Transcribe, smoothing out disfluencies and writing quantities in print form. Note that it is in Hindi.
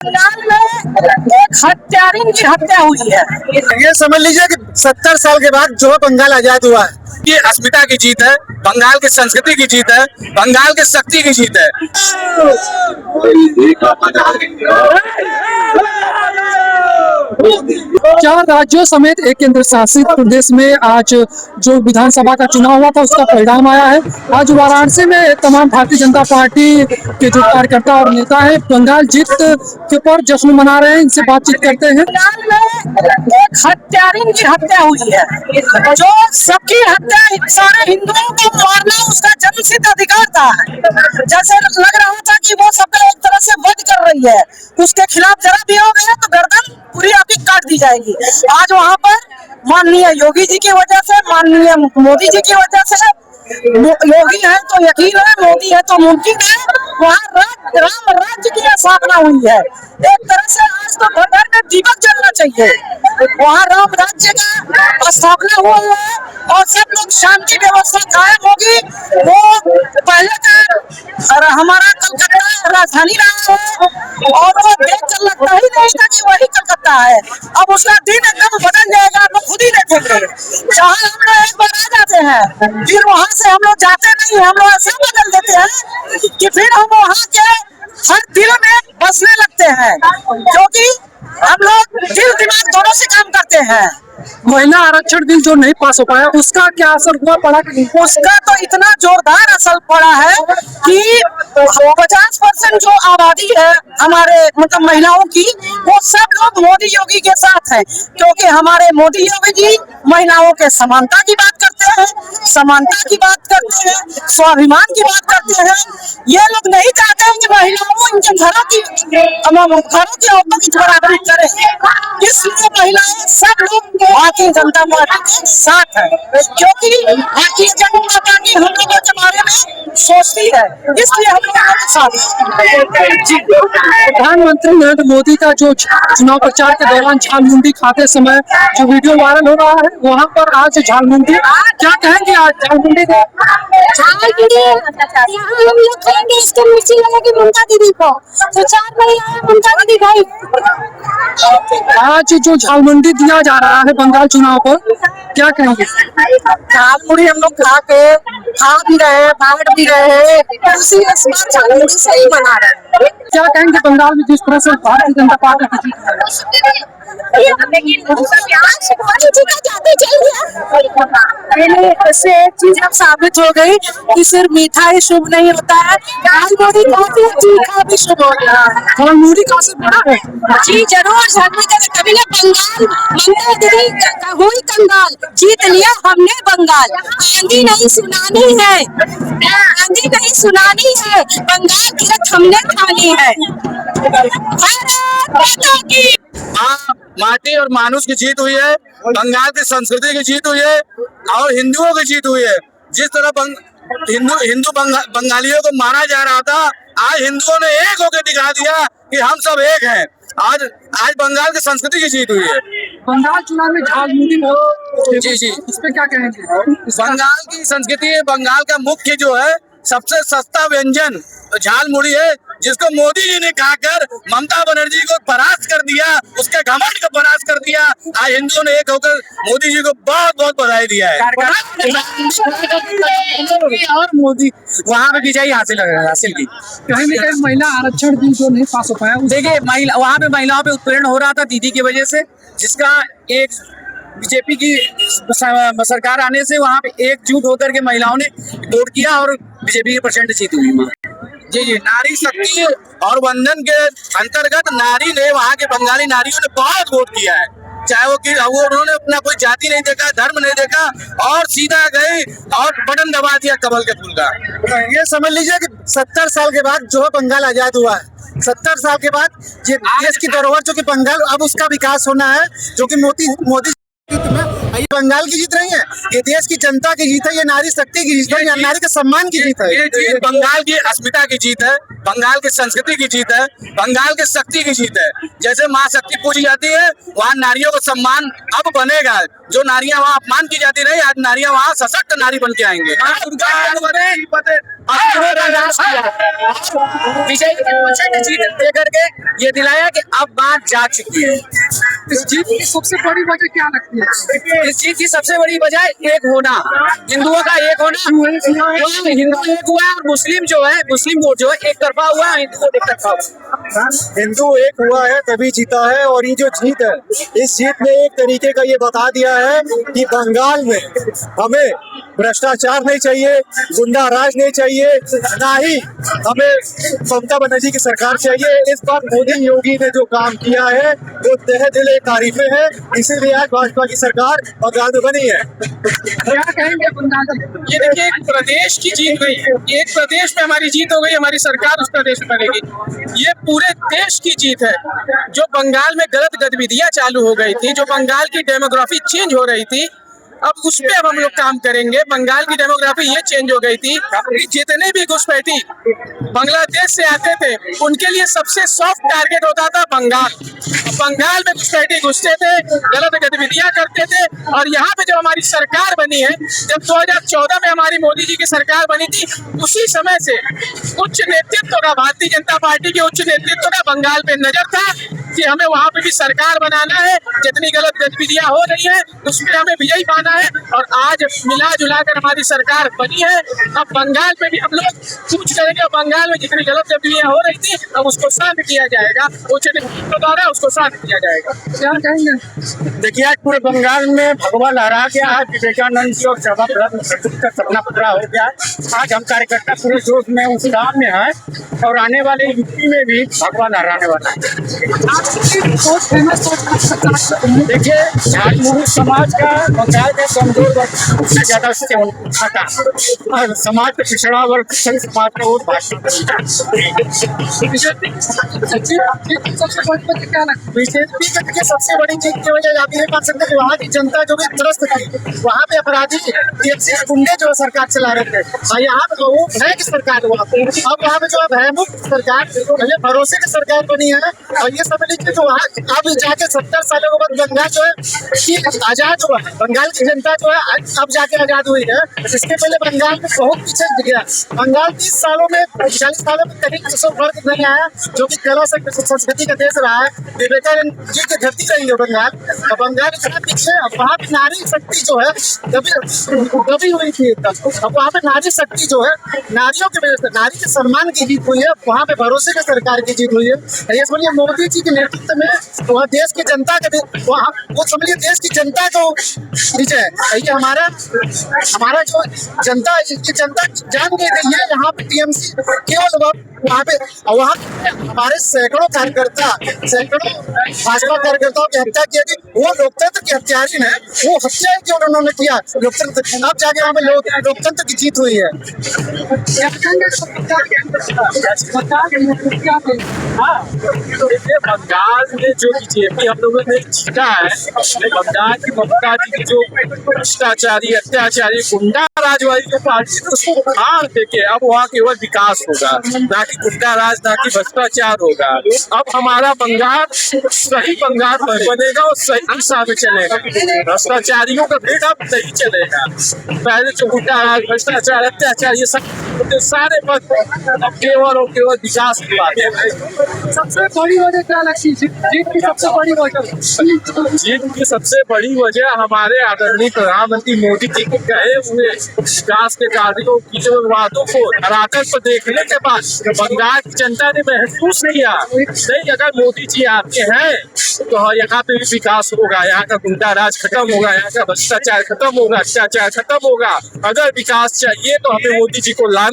बंगाल में एक हत्यारिन की हत्या हुई है। ये समझ लीजिए कि 70 साल के बाद जो बंगाल आजाद हुआ है, ये अस्मिता की जीत है, बंगाल की संस्कृति की जीत है, बंगाल की शक्ति की जीत है। 4 राज्यों समेत एक केंद्र शासित प्रदेश में आज जो विधानसभा का चुनाव हुआ था उसका परिणाम आया है। आज वाराणसी में तमाम भारतीय जनता पार्टी के जो कार्यकर्ता और नेता हैं बंगाल जीत के पर जश्न मना रहे हैं। इनसे बातचीत करते हैं। बंगाल में एक हत्यारिन की हत्या हुई है, जो सबकी हत्या सारे हिंदुओं को मारना उसका जन्मसिद्ध अधिकार था। जैसे लग रहा था कि वो सबका एक तरह से वध कर रही है, उसके खिलाफ जरा भी हो गया तो गर्दन पूरी आपकी काट दी जाएगी। आज वहाँ पर माननीय योगी जी की वजह से, माननीय मोदी जी की वजह से, योगी है तो यकीन है, मोदी है तो मुमकिन है, वहाँ राम राज्य की स्थापना हुई है। एक तरह से आज तो घर घर में दीपक जलना चाहिए। वहाँ राम राज्य का स्थापना हुआ है और सब लोग शांति व्यवस्था कायम होगी। वो पहले का हमारा कलकत्ता राजधानी रहा है और वो देख कर लगता ही नहीं था कि वही कलकत्ता है। अब उसका दिन एकदम बदल जाएगा, आप लोग खुद ही देखेंगे। जहाँ हम लोग एक बार आ जाते हैं फिर वहाँ से हम लोग जाते नहीं, हम लोग ऐसे बदल देते हैं कि फिर हम वहाँ के हर दिल में बसने लगते हैं, क्योंकि हम लोग दिल दिमाग दोनों से काम करते हैं। महिला आरक्षण बिल जो नहीं पास हो पाया उसका क्या असर हुआ पड़ा कि नहीं? उसका तो इतना जोरदार असर पड़ा है कि 50% जो आबादी है हमारे मतलब महिलाओं की, वो सब लोग मोदी योगी के साथ हैं, क्योंकि हमारे मोदी योगी जी महिलाओं के समानता की बात करते हैं, समानता की बात करते हैं, स्वाभिमान की बात करते हैं। ये लोग नहीं चाहते हैं कि महिलाओं इनके घरों की औरतों की बराबरी करें, इसलिए महिलाएं सब लोग भारतीय जनता पार्टी के साथ है, क्योंकि भारतीय जनता पार्टी हम लोगों के बारे में सोचती है, इसलिए हम लोगों के साथ। प्रधानमंत्री नरेंद्र मोदी का जो चुनाव प्रचार के दौरान झालमुंडी खाते समय जो वीडियो वायरल हो रहा है, वहाँ पर आज झालमुंडी क्या कहेंगे? आज झालमुंडी हम लोग कहेंगे इसके मिर्ची लगेगी ममता दीदी को, तो 4 महिलाएं ममता दीदी भाई। आज जो झालमुंडी दिया जा रहा है बंगाल चुनाव पर, क्या कहेंगे? झालमुड़ी हम लोग खा भी रहे हैं, बांट भी रहे हैं, उसी झालमुड़ी से ही बना रहे हैं। क्या कहेंगे बंगाल में जिस तरह से भारतीय जनता पार्टी की जीत है? इससे एक चीज अब साबित हो गई कि सिर्फ मीठा ही शुभ नहीं होता है, झालमुड़ी काफी तीखा भी शुभ होता है। झालमुड़ी कहाँ से बना है? जी जरूर, झालमुड़ी कभी ना बंगाल ममता दीदी हुई कंगाल, जीत लिया हमने बंगाल। आंधी नहीं सुनानी है, आंधी नहीं सुनानी है, बंगाल की रख हमने खानी है। भारत माता की। माटी और मानुष की जीत हुई है, बंगाल की संस्कृति की जीत हुई है और हिंदुओं की जीत हुई है। जिस तरह हिंदू बंगालियों को मारा जा रहा था, आज हिंदुओं ने एक होकर दिखा दिया कि हम सब एक हैं। आज बंगाल की संस्कृति की जीत हुई है। बंगाल चुनाव में झालमुड़ी हो जी इस पे क्या कहेंगे? बंगाल की संस्कृति, बंगाल का मुख्य जो है सबसे सस्ता व्यंजन झालमुड़ी है, जिसको मोदी जी ने खाकर ममता बनर्जी को परास्त कर दिया, उसके घमंड को परास्त कर दिया। आज हिंदुओं ने एक होकर मोदी जी को बहुत बहुत बधाई दिया है और मोदी वहाँ पे विजयी हासिल की। कहीं ना कहीं महिला आरक्षण बिल जो नहीं पास हो पाया, देखिए वहाँ पे महिलाओं पे उत्पीड़न हो रहा था दीदी की वजह से, जिसका एक बीजेपी की सरकार आने से वहाँ पे एकजुट होकर के महिलाओं ने वोट किया और बीजेपी की परसेंट जीत हुई। जी नारी शक्ति और वंदन के अंतर्गत नारी ने, वहाँ के बंगाली नारियों ने बहुत वोट किया है, चाहे वो उन्होंने अपना कोई जाति नहीं देखा, धर्म नहीं देखा और सीधा गए और बटन दबा दिया कमल के फूल का। ये समझ लीजिए कि 70 साल के बाद जो बंगाल आजाद हुआ है, 70 साल के बाद ये देश की धरोहर जो कि बंगाल, अब उसका विकास होना है, जो कि मोदी में ये बंगाल की जीत नहीं है, ये देश की जनता की जीत है, ये नारी शक्ति की जीत है, ये नारी के सम्मान की जीत है। ये जीत बंगाल की अस्मिता की जीत है, बंगाल की संस्कृति की जीत है, बंगाल की शक्ति की जीत है। जैसे माँ शक्ति पूजी जाती है, वहाँ नारियों का सम्मान अब बनेगा। जो नारियां वहाँ अपमान की जाती रही, आज नारियां वहाँ सशक्त नारी बन के आएंगे। विजय की जीत दे करके ये दिलाया कि अब बात जा चुकी है। इस जीत की सबसे बड़ी वजह क्या लगती है? इस चीज की सबसे बड़ी वजह एक होना, हिंदुओं का एक होना। हिंदू एक हुआ और मुस्लिम जो है, मुस्लिम वोट जो है एक तरफा हुआ, हिंदू वोट एक तरफा हुआ। हिंदू एक हुआ है तभी जीता है। और ये जो जीत है, इस जीत ने एक तरीके का ये बता दिया है कि बंगाल में हमें भ्रष्टाचार नहीं चाहिए, गुंडा राज नहीं चाहिए, ना ही हमें ममता बनर्जी की सरकार चाहिए। इस बार मोदी योगी ने जो काम किया है वो तहे दिल तारीफें हैं, इसीलिए आज भाजपा की सरकार बंगाल में बनी है। क्या कहेंगे बंगाल? ये देखिए, एक प्रदेश की जीत नहीं है, एक प्रदेश में हमारी जीत हो गई, हमारी सरकार उस प्रदेश में बनेगी। ये पूरे देश की जीत है। जो बंगाल में गलत गतिविधियां चालू हो गई थी, जो बंगाल की डेमोग्राफी चेंज हो रही थी, अब उस पे अब हम लोग काम करेंगे। बंगाल की डेमोग्राफी ये चेंज हो गई थी, जितने भी घुसपैठी बांग्लादेश से आते थे उनके लिए सबसे सॉफ्ट टारगेट होता था बंगाल। बंगाल में घुसपैठी घुसते थे, गलत गतिविधियां करते थे। और यहाँ पे जब हमारी सरकार बनी है, जब 2014 में हमारी मोदी जी की सरकार बनी थी, उसी समय से उच्च नेतृत्व का, भारतीय जनता पार्टी के उच्च नेतृत्व का बंगाल पे नजर था कि हमें वहाँ पे भी सरकार बनाना है। जितनी गलत गतिविधियां हो रही है उसमें हमें विजयी पाना है। और आज मिला जुला कर हमारी सरकार बनी है। अब बंगाल में भी हम लोग कुछ करेंगे। बंगाल में जितनी गलत गतिविधियां हो रही थी, अब उसको शांत किया जाएगा, उच्च नेतृत्व द्वारा उसको शांत किया जाएगा। क्या कहेंगे? देखिए, आज पूरे बंगाल में भगवा लहरा गया है। विवेकानंद जी और जवाहरलाल नेहरू का सपना पूरा हो गया। आज हम कार्यकर्ता पूरे जोश में उस काम में है और आने वाले यूपी में भी भगवा लहराने वाला है। देखिए, झारखंड समाज का बंगाल में कमजोर वर्ग सबसे ज्यादा था और समाज का पिछड़ा वर्ग समाज का वोट भाजपा बीजेपी की सबसे बड़ी जीत की वजह आप ये मान सकते हैं, वहाँ की जनता जो भी त्रस्त थी, वहाँ पे अपराधी गुंडे जो सरकार चला रहे थे, और यहाँ पे वो भय की सरकार हुआ। अब वहाँ पे जो भयमुक्त सरकार, भरोसे की सरकार बनी है। और ये समझ लीजिए जो वहाँ अब जाके 70 सालों के बाद बंगाल जो है आजाद हुआ है। बंगाल की जनता जो है अब जाके आजाद हुई है। इसके पहले बंगाल में बहुत पीछे गया। बंगाल 30 सालों में, 40 सालों में कहीं वर्ग नहीं आया, जो कि कला संस्कृति का देश रहा है। विवेकानंद जी की धरती रही है बंगाल। और बंगाल इतना पीछे, वहाँ पे नारी शक्ति जो है दबी हुई थी। अब वहाँ पे नारी शक्ति जो है, नारियों की वजह से नारी के सम्मान की जीत हुई है। वहाँ पे भरोसे की सरकार की जीत हुई है। ये समझिए मोदी जी के नेतृत्व में वहाँ देश की जनता के वहाँ वो समझिए देश की जनता को विजय है। ये हमारा जो जनता है, इसकी जनता जान गई थी है। यहाँ पे टीएमसी केवल वहाँ पे हमारे सैकड़ों कार्यकर्ता, सैकड़ों भाजपा कार्यकर्ताओं की हत्या की गई। वो लोकतंत्र की हत्यारी है, वो हत्या जो उन्होंने किया लोकतंत्र, अब जाके वहाँ पे लोकतंत्र की जीत हुई है। बंगाल में जो बीजेपी हम लोगों ने जीता है, बंगाल की ममता जी की जो भ्रष्टाचारी, अत्याचारी, गुंडा राज वाली जो पार्टी थी, उसको उखाड़ देके अब वहाँ केवल विकास होगा, ना कि गुंडा राज, ना कि भ्रष्टाचार होगा। अब हमारा बंगाल सही बंगाल बनेगा और सही दिशा में चलेगा। भ्रष्टाचारियों का भेद अब नहीं चलेगा। पहले जो गुंडा राज, भ्रष्टाचार, अत्याचार, ये सब सारे पद अब केवल और केवल विकास की बात है। सबसे बड़ी वजह क्या लगती है? जीत की सबसे बड़ी वजह, जीत की सबसे बड़ी वजह हमारे आदरणीय प्रधानमंत्री मोदी जी के कहे हुए विकास के कार्यों की जो वादों को धरातल पर देखने के बाद बंगाल की जनता ने महसूस किया, नहीं अगर मोदी जी आते हैं तो यहाँ पे भी विकास होगा, यहाँ का गुंडा राज खत्म होगा, यहाँ का भ्रष्टाचार खत्म होगा, अत्याचार खत्म होगा। अगर विकास चाहिए तो हमें मोदी जी को लाना